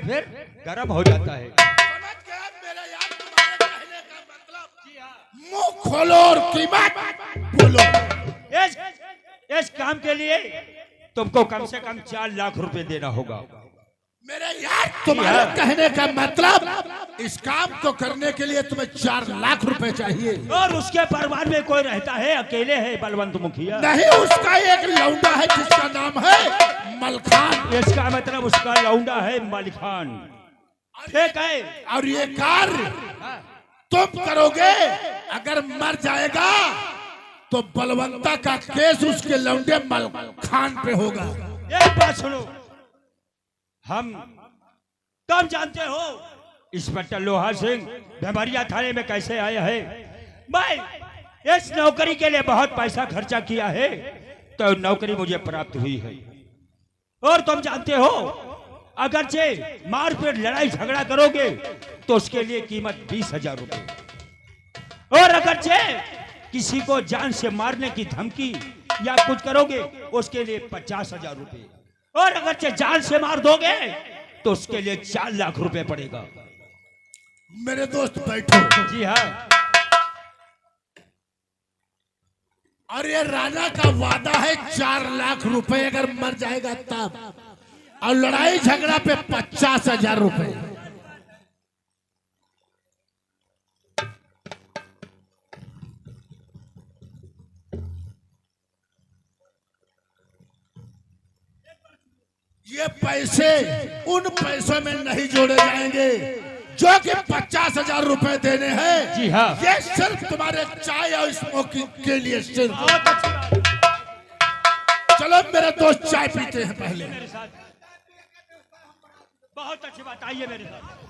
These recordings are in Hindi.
फिर गर्म हो जाता है। समझ गया मेरे यार, तुम्हारे कहने का मतलब। मुंह खोलो और कीमत बोलो। इस काम के लिए तुमको कम से कम 4 लाख रुपए देना होगा। मेरे यार तुम्हारे कहने का मतलब, इस काम को करने के लिए तुम्हें 4 लाख रुपए चाहिए। और उसके परिवार में कोई रहता है? अकेले है बलवंत मुखिया? नहीं, उसका एक लौंडा है जिसका नाम है मलखान। इसका मतलब उसका लौंडा है मलखान। ठीक है। और ये कार्य तुम करोगे। अगर मर जाएगा तो बलवंता का केस उसके लौंडे मलखान पे होगा। एक बात सुनो, तुम जानते हो इंस्पेक्टर लोहा सिंह भेमरिया थाने में कैसे आए हैं? मैं इस नौकरी के लिए बहुत पैसा खर्चा किया है तो नौकरी मुझे प्राप्त हुई है। और तुम जानते हो अगरचे मारपीट लड़ाई झगड़ा करोगे तो उसके लिए कीमत 20,000 रुपए, और अगरचे किसी को जान से मारने की धमकी या कुछ करोगे उसके लिए 50,000 रुपए, और अगर जान से मार दोगे तो उसके लिए 4 लाख रुपए पड़ेगा। मेरे दोस्त बैठो। जी हाँ। और ये राजा का वादा है 4 लाख रुपए अगर मर जाएगा तब, और लड़ाई झगड़ा पे 50,000 रुपए। ये पैसे उन पैसों में नहीं जोड़े जाएंगे जो कि 50,000 रुपए देने हैं। जी हाँ। ये सिर्फ तुम्हारे चाय और स्मोकिंग के लिए सिर्फ। चलो मेरे दोस्त चाय पीते हैं पहले। मेरे साथ बहुत अच्छी बात, आइए मेरे साथ।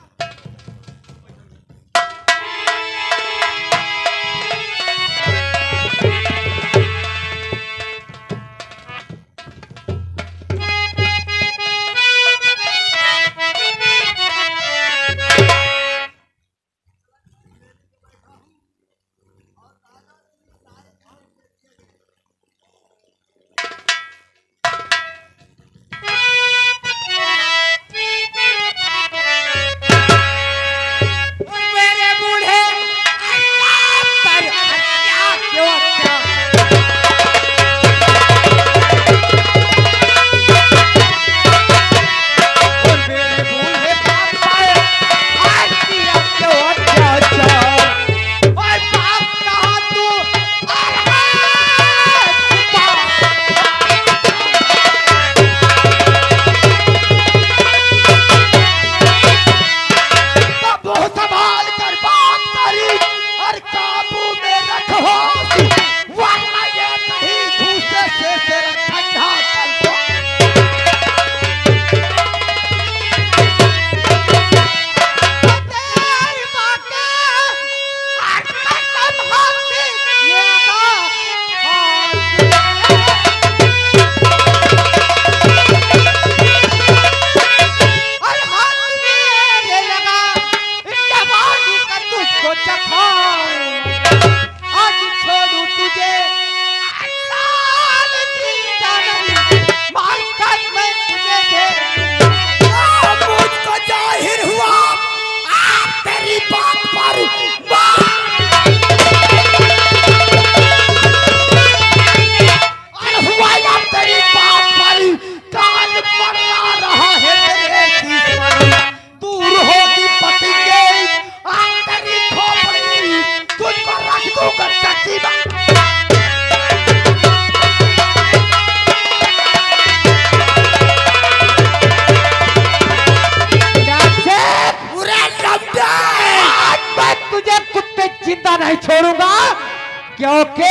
क्योंकि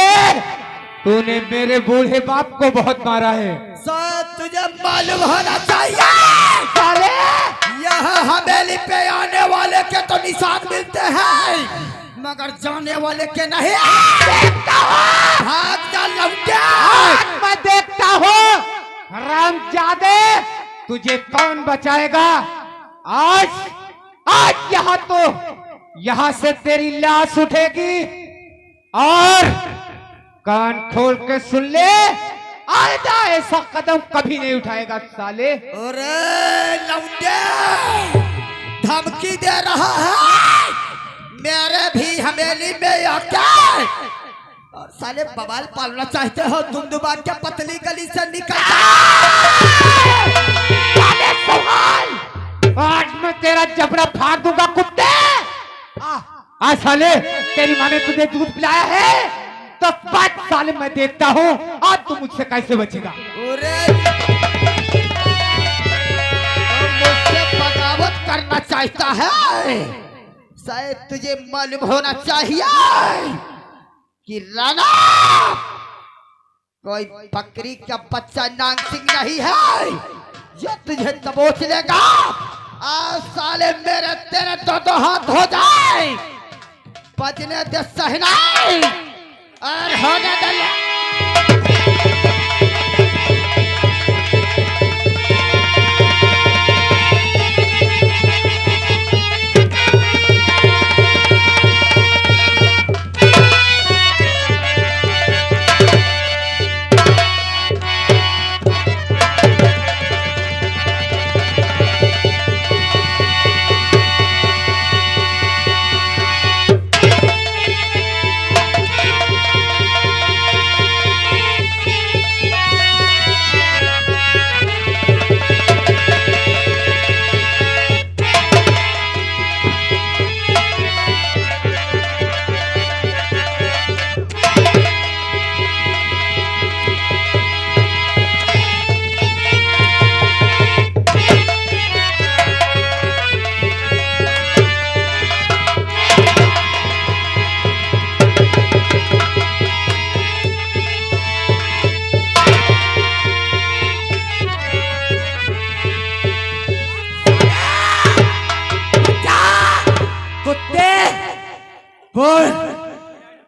तूने मेरे बूढ़े बाप को बहुत मारा है। शायद तुझे मालूम होना चाहिए साले, यहाँ हवेली पे आने वाले के तो निशान मिलते हैं मगर जाने वाले के नहीं। देखता हूँ, भाग जा लौंडे। मैं देखता हूँ हरामजादे, तुझे कौन बचाएगा। आज यहाँ से तेरी लाश उठेगी। और कान खोल के सुन ले, आइंदा ऐसा कदम कभी नहीं उठाएगा साले। अरे लौंडे, धमकी दे रहा है मेरे भी हवेली में आके, और साले बवाल पालना चाहते हो तुम दुबार के पतली गली से निकल साले सवाल, आज मैं तेरा जबड़ा फाड़ दूंगा कुत्ते। आ साले, तेरी माँ ने तुझे दूध पिलाया है तो 5 साल मैं देखता हूँ आज तू मुझसे कैसे बचेगा। अरे मुझसे बगावत करना चाहता है, शायद तुझे मालूम होना चाहिए कि राणा कोई बकरी का बच्चा नांग सिंह नहीं है जो तुझे दबोच लेगा। आज साले मेरे तेरे दो हाथ हो जाए, बजने दे सहनाई और होने दे।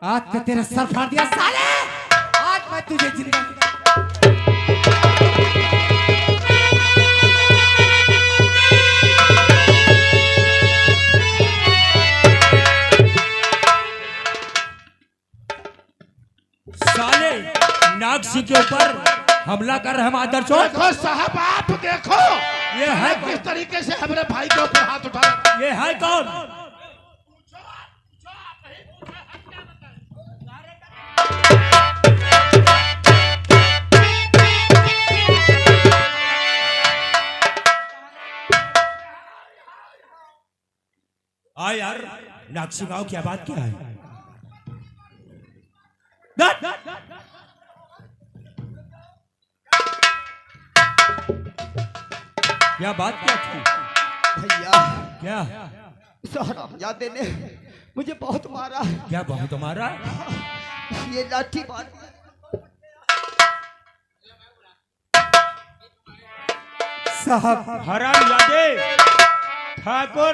आज तो तेरा सर फाड़ दिया साले, आज मैं तुझे जिंदा। साले नाग सिंह के ऊपर हमला कर रहे हम आदर चोर। देखो साहब, आप देखो ये है किस तरीके से हमारे भाई के ऊपर हाथ उठा। ये है कौन? आ यार, नागसी गांव क्या बात क्या है? क्या बात क्या थी भैया? क्या साहबजादे ने मुझे बहुत मारा। क्या बहुत मारा? ये लाठी मार। साहब हरामजादे, ठाकुर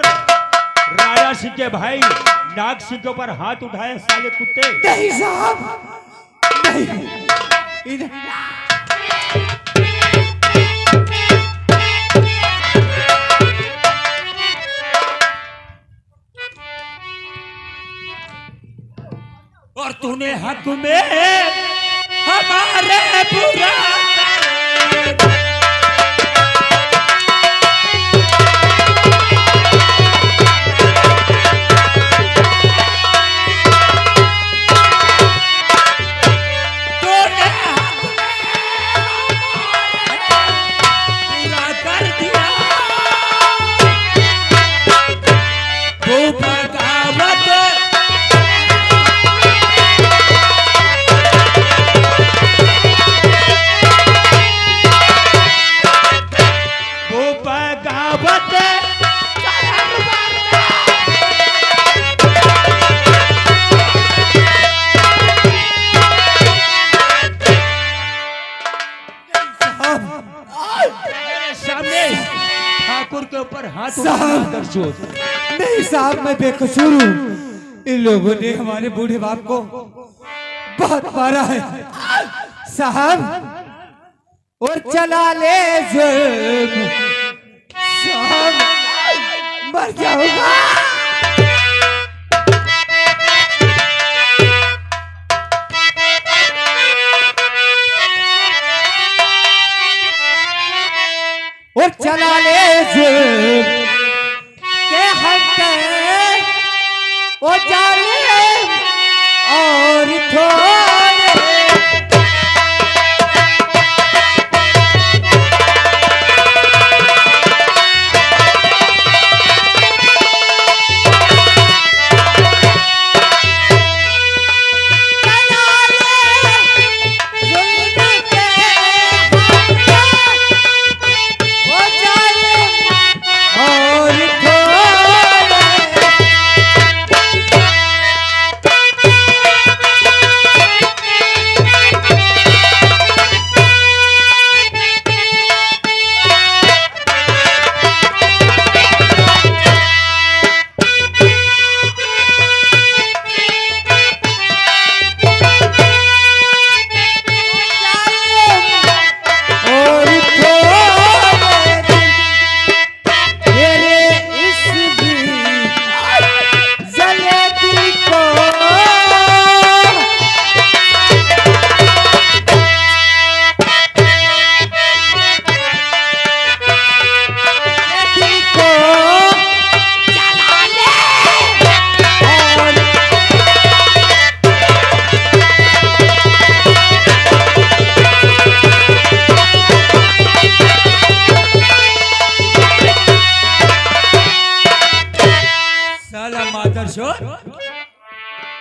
राजा सिंह के भाई नाग सिंह के ऊपर हाथ उठाए साले कुत्ते। नहीं साहब नहीं, और तूने हक में हमारे बुरा ठाकुर के ऊपर हाथ साहब नहीं साहब, मैं बेकसूर हूँ। इन लोगों ने हमारे बूढ़े बाप को बहुत मारा है साहब, और चला ले जुल्म साहब, मर जाऊंगा। जालिम और थोड़े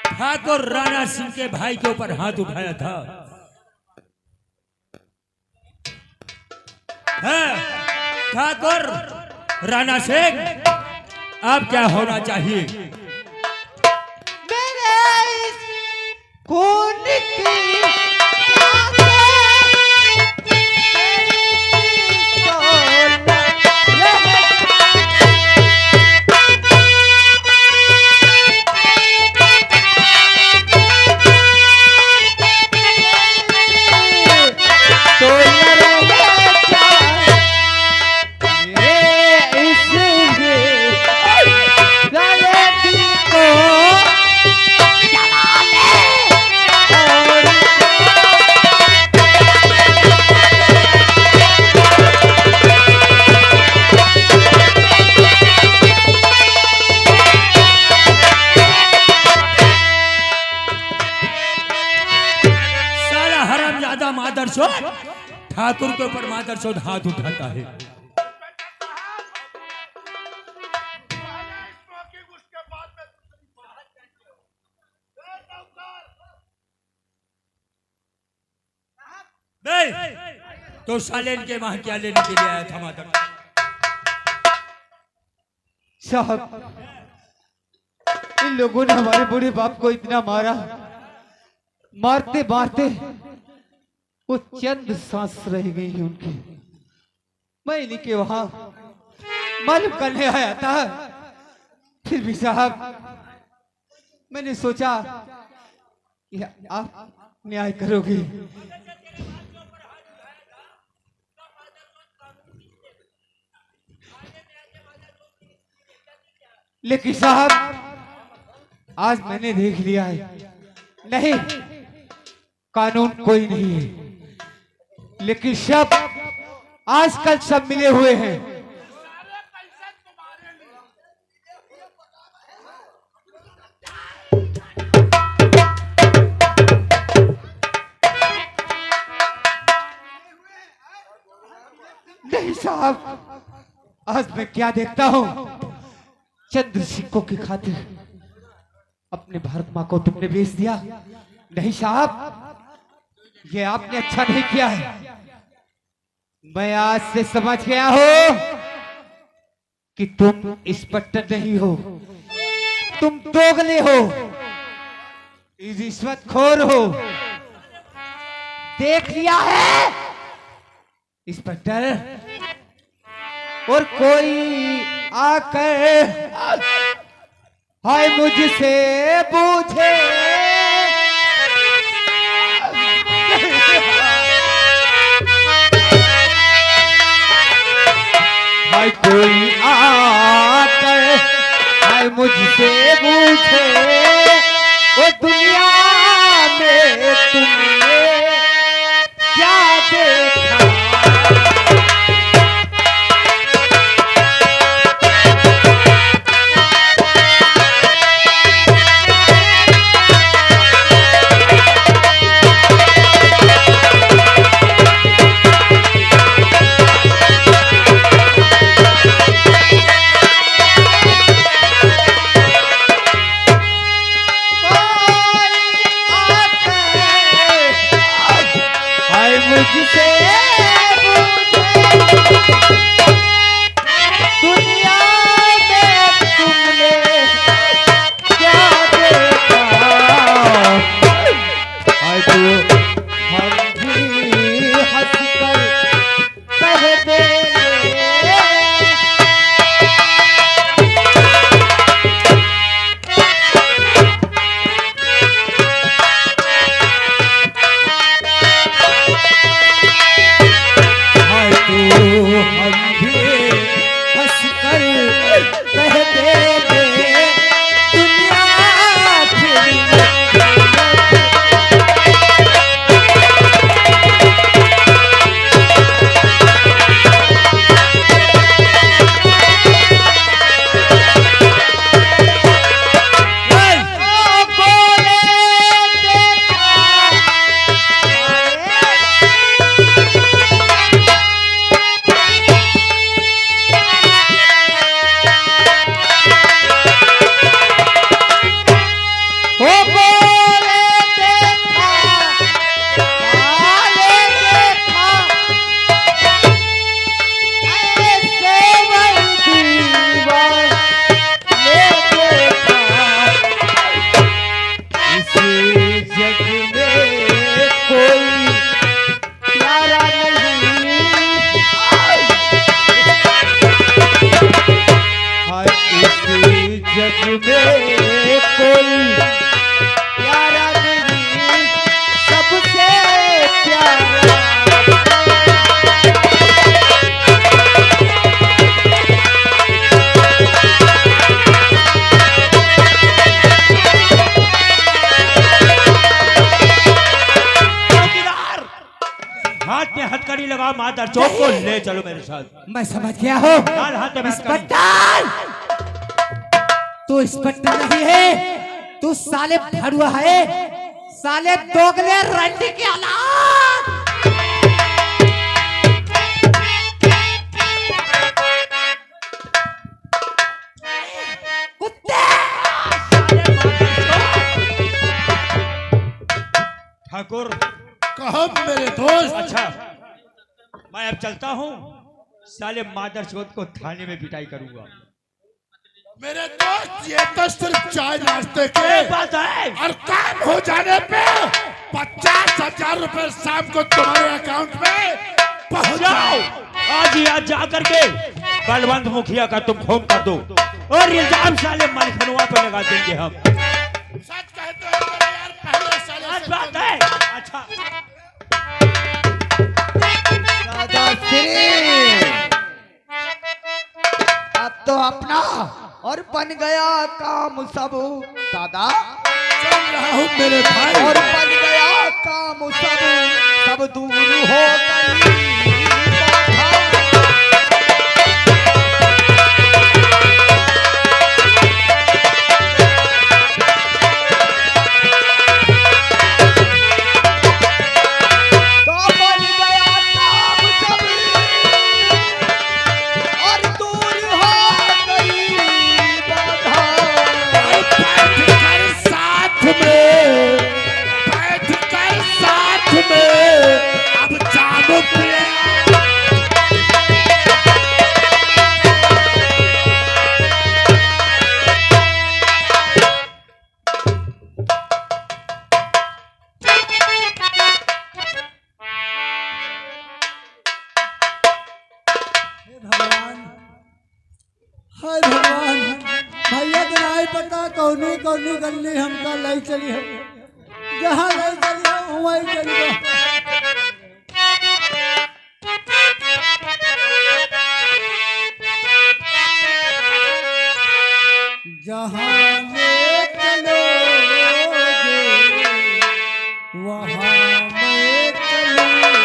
ठाकुर राणा सिंह के भाई के ऊपर हाथ उठाया था। ठाकुर राणा सिंह, अब क्या होना चाहिए? मेरे इस खून की ठाकुर के ऊपर मादरचोद हाथ उठाता है। तो सालेन के वहां क्या लेने के लिए आया था मादर? साहब, इन लोगों ने हमारे बूढ़े बाप को इतना मारा, मारते मारते वो चंद सांस रह गई है उनकी। मैं इन्हीं के वहां मालूम करने आया था। फिर भी साहब, मैंने सोचा कि आप न्याय करोगे। लेकिन साहब, आज मैंने देख लिया है, नहीं, कानून कोई नहीं है, लेकिन सब आजकल सब मिले हुए हैं। नहीं साहब, आज मैं क्या देखता हूं, चंद्र सिक्कों की खातिर अपने भारत माँ को तुमने बेच दिया। नहीं साहब, ये आपने अच्छा नहीं किया है। मैं आज से समझ गया हूं कि तुम इंस्पेक्टर नहीं हो, तुम दोगले हो, रिश्वतखोर हो। देख लिया है इंस्पेक्टर, और कोई आकर हाय मुझसे पूछे हाय, कोई आकर हाय मुझसे पूछे वो दुनिया में तुमने क्या देखा। बोले देखा साले देखा ऐसे वही ले देखा इस जग में कोई प्यारा नहीं हाय इस जग में कोई प्यारा नहीं सबसे प्यारा चौकीदार, हाथ में हथकड़ी लगा मादर चौक को ले चलो मेरे साथ। मैं समझ गया हूँ लाल हाथ में हथकड़ी। इंस्पेक्टर तू इंस्पेक्टर नहीं है तू साले भड़ुआ है साले दोगले रंडी के औलाद कुत्ते ठाकुर कहो मेरे दोस्त। अच्छा मैं अब चलता हूँ, साले मादर चौथ को थाने में पिटाई करूंगा। मेरे दोस्त ये तो सिर्फ चाय नाश्ते के ये बात है। और काम हो जाने पे 50,000 रुपए शाम को तुम्हारे अकाउंट में पहुंच जाओ, जाओ। आज ही आज जा करके बलवंत मुखिया का तुम फोन कर दो और इल्जाम साले मलखनुआ पे लगा देंगे हम। सच कहते हो मेरे यार, पहले साले आज से बात है। अच्छा दादाश्री अब तो अपना और बन गया काम सब दादा चल रहा हूँ मेरे भाई। और बन गया काम सब दूर हो गई बाधा। तो बन गया काम सब और दूर हो गई बाधा। बैठकर साथ में, बैठकर साथ में अब जानो पिया। भगवान हाय भगवान भैया के नहीं पता कौनी कौनी गली हमका लाई चली है जहाँ लाई चली है वहीं चली है। जहाँ ले चलोगे वहाँ मैं चलूँगा।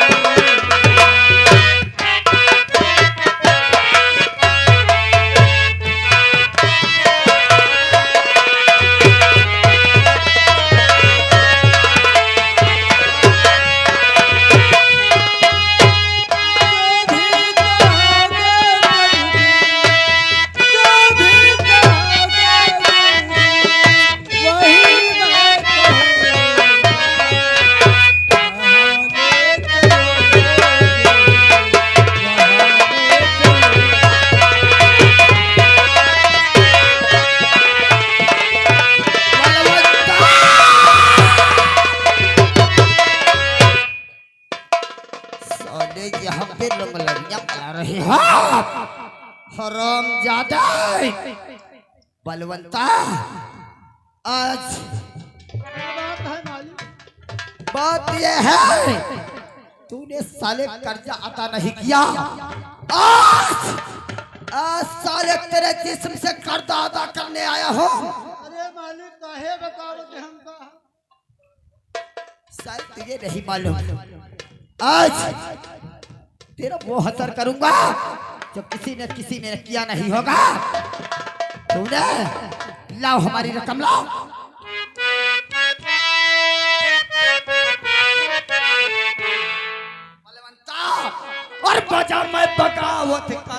साले यहाँ पे लंगलरियाँ बना रहे हैं हराम ज्यादा बलवंता। आज बात यह है तूने साले कर्जा अदा नहीं किया। आज साले तेरे जिस्म से कर्जा अदा करने आया हो। अरे मालिक काहे बतावत हमका शायद तुझे नहीं मालूम, आज तेरा वो हसर करूंगा जो किसी ने किया नहीं होगा। तूने लाओ हमारी रकम लाओ। बलवंता और बजा मैं बगावत का